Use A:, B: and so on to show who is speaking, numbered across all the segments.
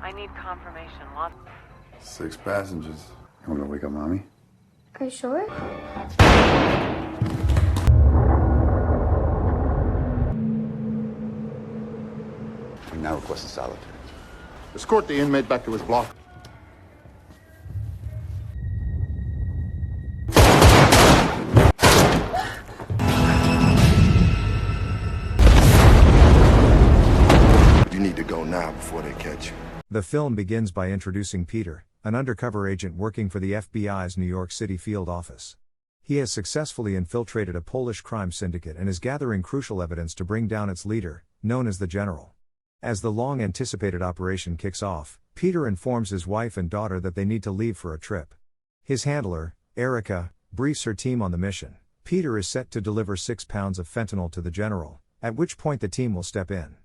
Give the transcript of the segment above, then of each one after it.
A: I need confirmation. Lots.
B: 6 passengers. You want me to wake up Mommy?
C: Are you sure?
B: We now request a solitary.
D: Escort the inmate back to his block. You need to go now before they catch you.
E: The film begins by introducing Peter, an undercover agent working for the FBI's New York City field office. He has successfully infiltrated a Polish crime syndicate and is gathering crucial evidence to bring down its leader, known as the General. As the long-anticipated operation kicks off, Peter informs his wife and daughter that they need to leave for a trip. His handler, Erica, briefs her team on the mission. Peter is set to deliver 6 pounds of fentanyl to the General, at which point the team will step in.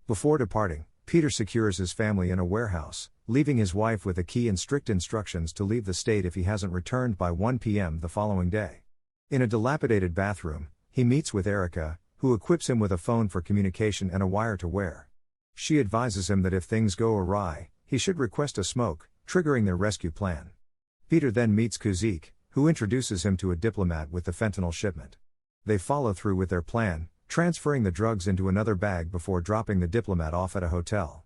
E: Before departing, Peter secures his family in a warehouse, leaving his wife with a key and strict instructions to leave the state if he hasn't returned by 1 p.m. the following day. In a dilapidated bathroom, he meets with Erica, who equips him with a phone for communication and a wire to wear. She advises him that if things go awry, he should request a smoke, triggering their rescue plan. Peter then meets Kuzik, who introduces him to a diplomat with the fentanyl shipment. They follow through with their plan, transferring the drugs into another bag before dropping the diplomat off at a hotel.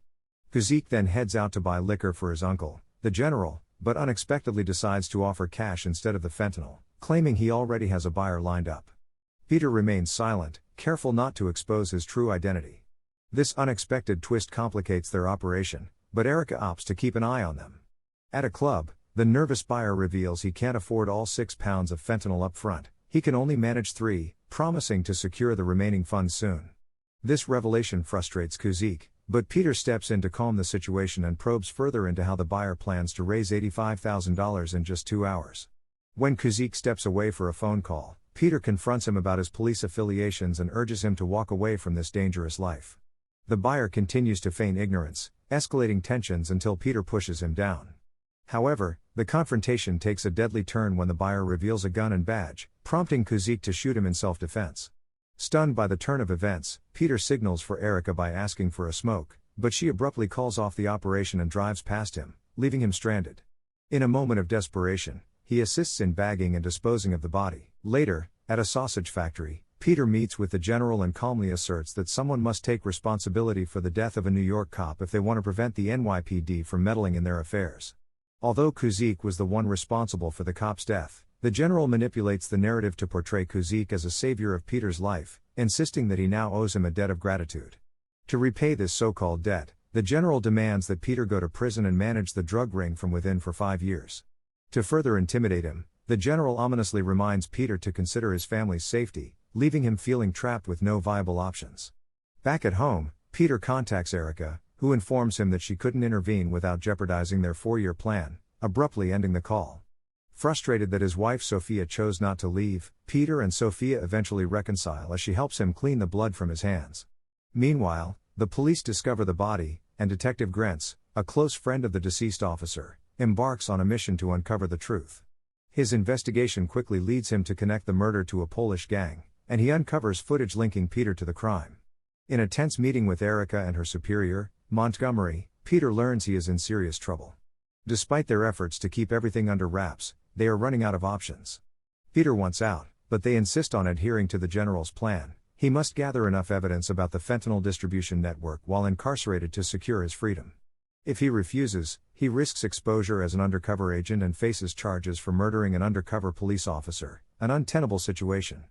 E: Kuzik then heads out to buy liquor for his uncle, the General, but unexpectedly decides to offer cash instead of the fentanyl, claiming he already has a buyer lined up. Peter remains silent, careful not to expose his true identity. This unexpected twist complicates their operation, but Erica opts to keep an eye on them. At a club, the nervous buyer reveals he can't afford all 6 pounds of fentanyl up front, he can only manage 3, promising to secure the remaining funds soon. This revelation frustrates Kuzik, but Peter steps in to calm the situation and probes further into how the buyer plans to raise $85,000 in just 2 hours. When Kuzik steps away for a phone call, Peter confronts him about his police affiliations and urges him to walk away from this dangerous life. The buyer continues to feign ignorance, escalating tensions until Peter pushes him down. However, the confrontation takes a deadly turn when the buyer reveals a gun and badge, prompting Kuzik to shoot him in self-defense. Stunned by the turn of events, Peter signals for Erica by asking for a smoke, but she abruptly calls off the operation and drives past him, leaving him stranded. In a moment of desperation, he assists in bagging and disposing of the body. Later, at a sausage factory, Peter meets with the General and calmly asserts that someone must take responsibility for the death of a New York cop if they want to prevent the NYPD from meddling in their affairs. Although Kuzik was the one responsible for the cop's death, the General manipulates the narrative to portray Kuzik as a savior of Peter's life, insisting that he now owes him a debt of gratitude. To repay this so-called debt, the General demands that Peter go to prison and manage the drug ring from within for 5 years. To further intimidate him, the General ominously reminds Peter to consider his family's safety, leaving him feeling trapped with no viable options. Back at home, Peter contacts Erica, who informs him that she couldn't intervene without jeopardizing their 4-year plan, abruptly ending the call. Frustrated that his wife Sophia chose not to leave, Peter and Sophia eventually reconcile as she helps him clean the blood from his hands. Meanwhile, the police discover the body, and Detective Grentz, a close friend of the deceased officer, embarks on a mission to uncover the truth. His investigation quickly leads him to connect the murder to a Polish gang, and he uncovers footage linking Peter to the crime. In a tense meeting with Erica and her superior, Montgomery, Peter learns he is in serious trouble. Despite their efforts to keep everything under wraps, they are running out of options. Peter wants out, but they insist on adhering to the General's plan. He must gather enough evidence about the fentanyl distribution network while incarcerated to secure his freedom. If he refuses, he risks exposure as an undercover agent and faces charges for murdering an undercover police officer, an untenable situation.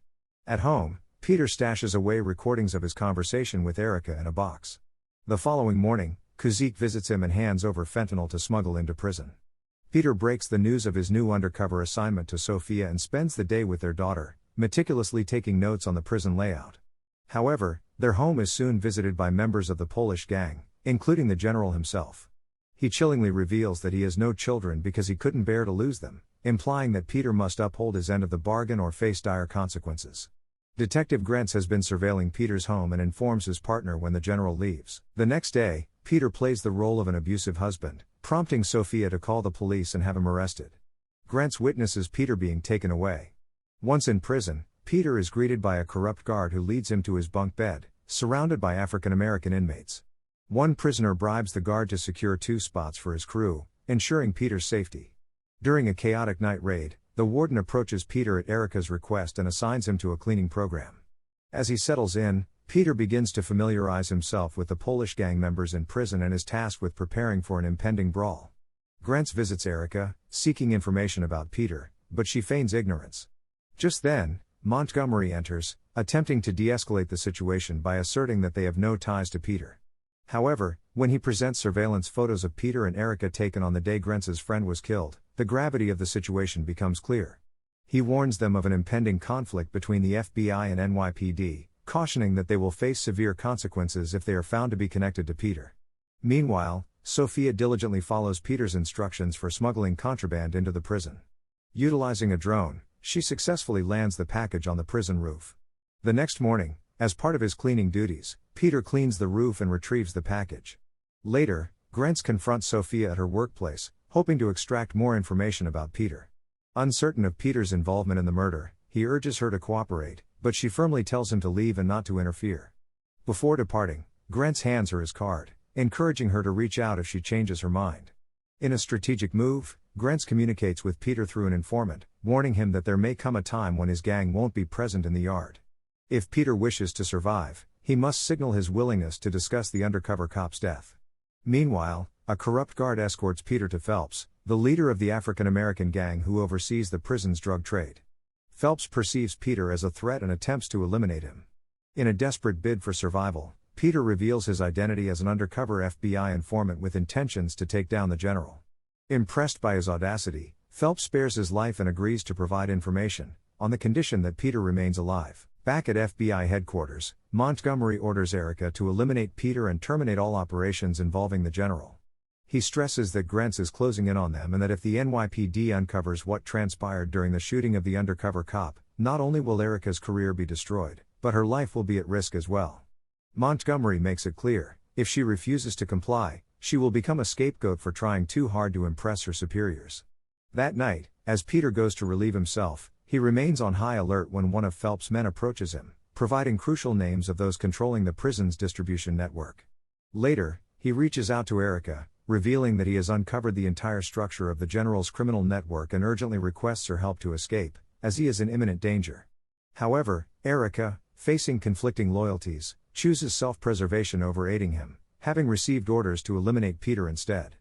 E: At home, Peter stashes away recordings of his conversation with Erica in a box. The following morning, Kuzik visits him and hands over fentanyl to smuggle into prison. Peter breaks the news of his new undercover assignment to Sophia and spends the day with their daughter, meticulously taking notes on the prison layout. However, their home is soon visited by members of the Polish gang, including the General himself. He chillingly reveals that he has no children because he couldn't bear to lose them, implying that Peter must uphold his end of the bargain or face dire consequences. Detective Grentz has been surveilling Peter's home and informs his partner when the General leaves. The next day, Peter plays the role of an abusive husband, prompting Sophia to call the police and have him arrested. Grentz witnesses Peter being taken away. Once in prison, Peter is greeted by a corrupt guard who leads him to his bunk bed, surrounded by African-American inmates. One prisoner bribes the guard to secure 2 spots for his crew, ensuring Peter's safety. During a chaotic night raid, the warden approaches Peter at Erica's request and assigns him to a cleaning program. As he settles in, Peter begins to familiarize himself with the Polish gang members in prison and is tasked with preparing for an impending brawl. Grants visits Erica, seeking information about Peter, but she feigns ignorance. Just then, Montgomery enters, attempting to de-escalate the situation by asserting that they have no ties to Peter. However, when he presents surveillance photos of Peter and Erica taken on the day Grentz's friend was killed, the gravity of the situation becomes clear. He warns them of an impending conflict between the FBI and NYPD, cautioning that they will face severe consequences if they are found to be connected to Peter. Meanwhile, Sophia diligently follows Peter's instructions for smuggling contraband into the prison. Utilizing a drone, she successfully lands the package on the prison roof. The next morning, as part of his cleaning duties, Peter cleans the roof and retrieves the package. Later, Grants confronts Sophia at her workplace, hoping to extract more information about Peter. Uncertain of Peter's involvement in the murder, he urges her to cooperate, but she firmly tells him to leave and not to interfere. Before departing, Grants hands her his card, encouraging her to reach out if she changes her mind. In a strategic move, Grants communicates with Peter through an informant, warning him that there may come a time when his gang won't be present in the yard. If Peter wishes to survive, he must signal his willingness to discuss the undercover cop's death. Meanwhile, a corrupt guard escorts Peter to Phelps, the leader of the African-American gang who oversees the prison's drug trade. Phelps perceives Peter as a threat and attempts to eliminate him. In a desperate bid for survival, Peter reveals his identity as an undercover FBI informant with intentions to take down the general. Impressed by his audacity, Phelps spares his life and agrees to provide information, on the condition that Peter remains alive. Back at FBI headquarters, Montgomery orders Erica to eliminate Peter and terminate all operations involving the general. He stresses that Grants is closing in on them and that if the NYPD uncovers what transpired during the shooting of the undercover cop, not only will Erica's career be destroyed, but her life will be at risk as well. Montgomery makes it clear, if she refuses to comply, she will become a scapegoat for trying too hard to impress her superiors. That night, as Peter goes to relieve himself, he remains on high alert when one of Phelps' men approaches him, providing crucial names of those controlling the prison's distribution network. Later, he reaches out to Erica, revealing that he has uncovered the entire structure of the general's criminal network and urgently requests her help to escape, as he is in imminent danger. However, Erica, facing conflicting loyalties, chooses self-preservation over aiding him, having received orders to eliminate Peter instead.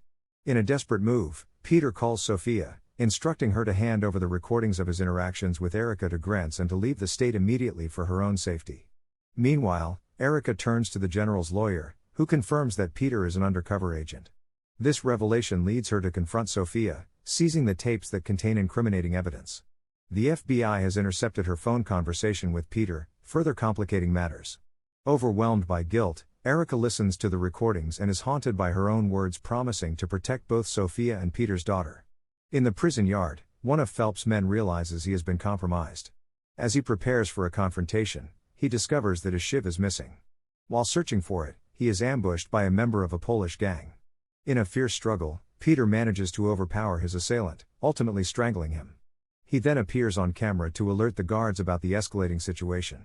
E: In a desperate move, Peter calls Sophia, instructing her to hand over the recordings of his interactions with Erica to Grants and to leave the state immediately for her own safety. Meanwhile, Erica turns to the general's lawyer, who confirms that Peter is an undercover agent. This revelation leads her to confront Sophia, seizing the tapes that contain incriminating evidence. The FBI has intercepted her phone conversation with Peter, further complicating matters. Overwhelmed by guilt, Erica listens to the recordings and is haunted by her own words promising to protect both Sophia and Peter's daughter. In the prison yard, one of Phelps' men realizes he has been compromised. As he prepares for a confrontation, he discovers that his shiv is missing. While searching for it, he is ambushed by a member of a Polish gang. In a fierce struggle, Peter manages to overpower his assailant, ultimately strangling him. He then appears on camera to alert the guards about the escalating situation.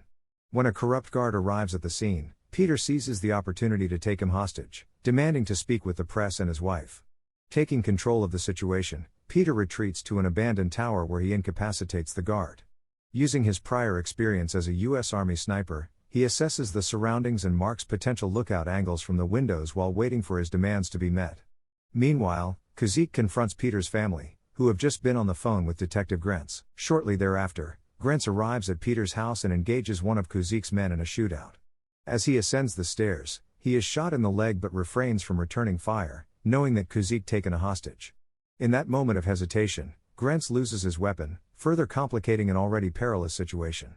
E: When a corrupt guard arrives at the scene, Peter seizes the opportunity to take him hostage, demanding to speak with the press and his wife. Taking control of the situation, Peter retreats to an abandoned tower where he incapacitates the guard. Using his prior experience as a U.S. Army sniper, he assesses the surroundings and marks potential lookout angles from the windows while waiting for his demands to be met. Meanwhile, Kuzik confronts Peter's family, who have just been on the phone with Detective Grants. Shortly thereafter, Grants arrives at Peter's house and engages one of Kuzik's men in a shootout. As he ascends the stairs, he is shot in the leg but refrains from returning fire, knowing that Kuzik taken a hostage. In that moment of hesitation, Grants loses his weapon, further complicating an already perilous situation.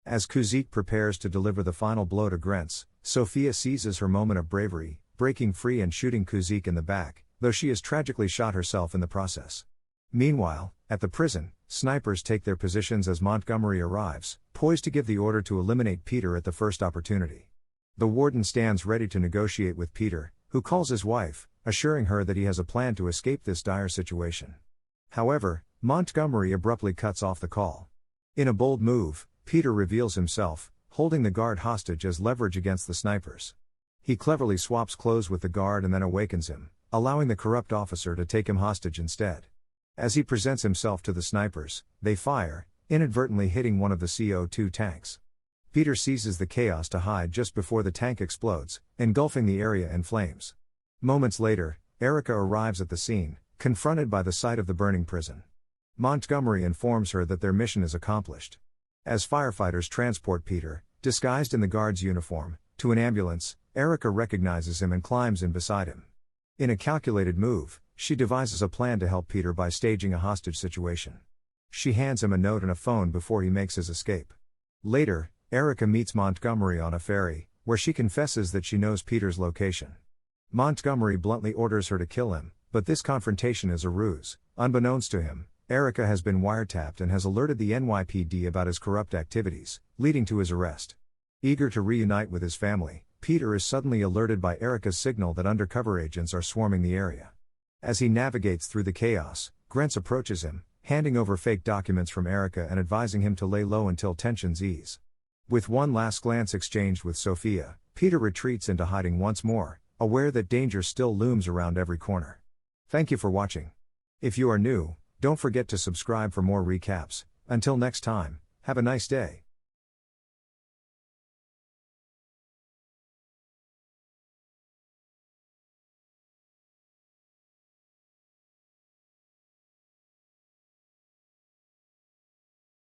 E: As Kuzik prepares to deliver the final blow to Grants, Sophia seizes her moment of bravery, breaking free and shooting Kuzik in the back, though she is tragically shot herself in the process. Meanwhile, at the prison, snipers take their positions as Montgomery arrives, poised to give the order to eliminate Peter at the first opportunity. The warden stands ready to negotiate with Peter, who calls his wife, assuring her that he has a plan to escape this dire situation. However, Montgomery abruptly cuts off the call. In a bold move, Peter reveals himself, holding the guard hostage as leverage against the snipers. He cleverly swaps clothes with the guard and then awakens him, allowing the corrupt officer to take him hostage instead. As he presents himself to the snipers, they fire, inadvertently hitting one of the CO2 tanks. Peter seizes the chaos to hide just before the tank explodes, engulfing the area in flames. Moments later, Erica arrives at the scene, confronted by the sight of the burning prison. Montgomery informs her that their mission is accomplished. As firefighters transport Peter, disguised in the guard's uniform, to an ambulance, Erica recognizes him and climbs in beside him. In a calculated move, she devises a plan to help Peter by staging a hostage situation. She hands him a note and a phone before he makes his escape. Later, Erica meets Montgomery on a ferry, where she confesses that she knows Peter's location. Montgomery bluntly orders her to kill him, but this confrontation is a ruse. Unbeknownst to him, Erica has been wiretapped and has alerted the NYPD about his corrupt activities, leading to his arrest. Eager to reunite with his family, Peter is suddenly alerted by Erica's signal that undercover agents are swarming the area. As he navigates through the chaos, Grants approaches him, handing over fake documents from Erica and advising him to lay low until tensions ease. With one last glance exchanged with Sophia, Peter retreats into hiding once more, aware that danger still looms around every corner. Thank you for watching. If you are new, don't forget to subscribe for more recaps. Until next time, have a nice day.